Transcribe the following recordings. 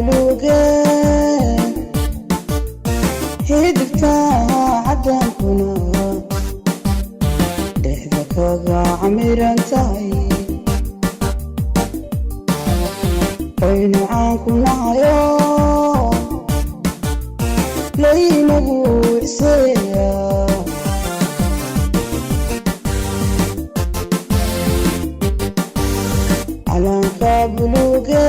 buluuga hidibta cadankuna dhexda kaga camiran tahay oynu caanku nahayo laynagu iseeya calanka buluuga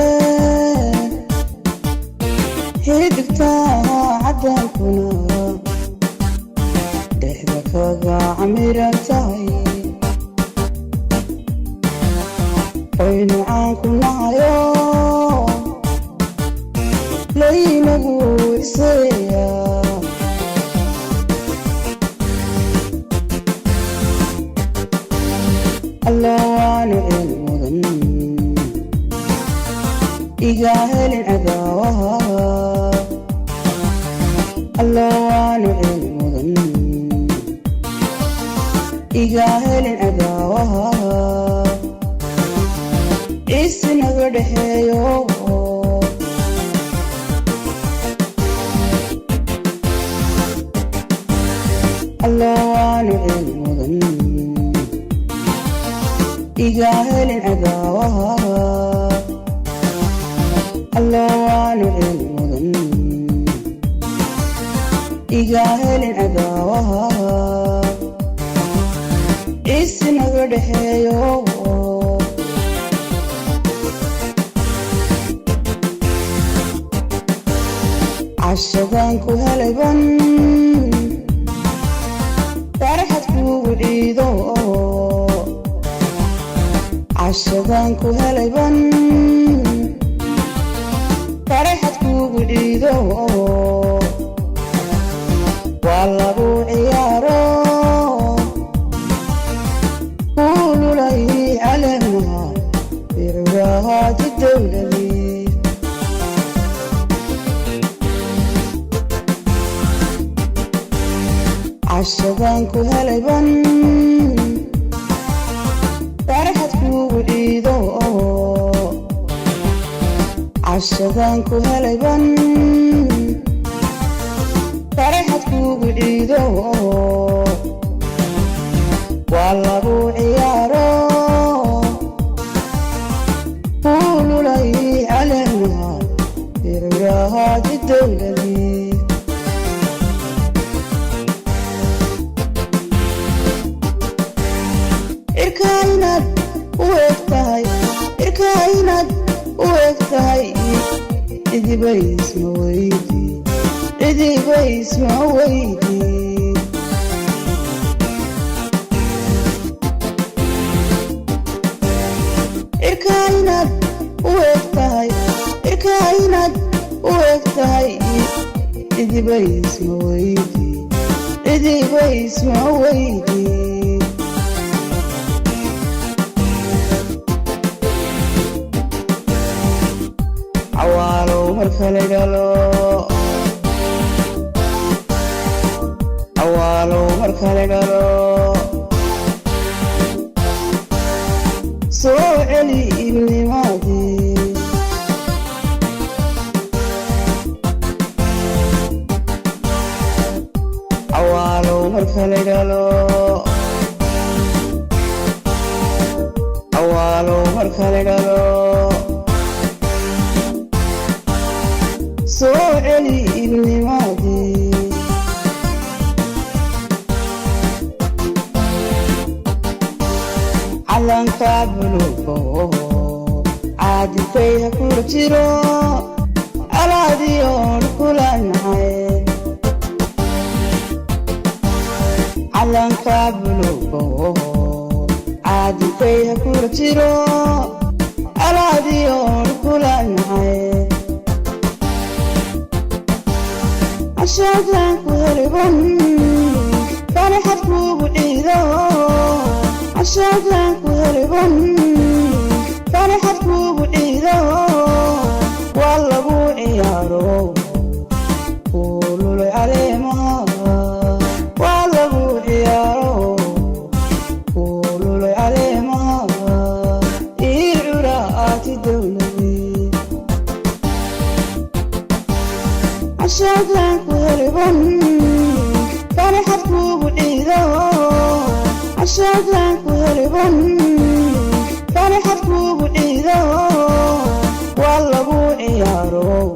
hidibta cadankuna dhexda kaga camiran tahay oynu caanku nahayo laynagu iseeya allawaanu cilmudan iga helin cadaawaha allawaanu cilmudan iga helin cadaawaha isnaga dhexeeyo allawaanu cilmudan iga helin cadaawaha allawaanu cilmudan iga helin cadaawaha isnaga dhexeeyo cashadan ku helayban farxad kugu ciido cashadan ku helayban farxad kugu ciido waa lagu ciyaaro kululay caleemaha bicurahaati dowladii cashadan ku helayban farxad kugu ciido cashadan ku helayban farxad kugu ciido waa lagu ciyaaro kululay caleemaha bicurahaati dowladii irkaynad u egtahay irkaynad u egtahay cidibaysma weydi cidibaysma weydi irkaynad u egtahay irkaynad u egtahay cidibaysma weydi cidibaysma weydi cawaalow marka la dhalo cawaalow marka la dhalo soo celi ibnimaadii cawaalow marka la dhalo cawaalow marka la dhalo soo celi ibnimaadii calanka buluugo caadifay ha kula jiro alaadiyoon kula nahay calanka buluugo caadifay ha kula jiro alaadiyoon kula nahay cashadan ku helayban farxad kugu ciido cashadan ku helayban farxad kugu ciido waa lagu ciyaaro kululay caleemaha waa lagu ciyaaro kululay caleemaha ii curaati dowladii عشاقك وهربان فرحك وبعيدة عشاقك وهربان فرحك وبعيدة والله بو عيارو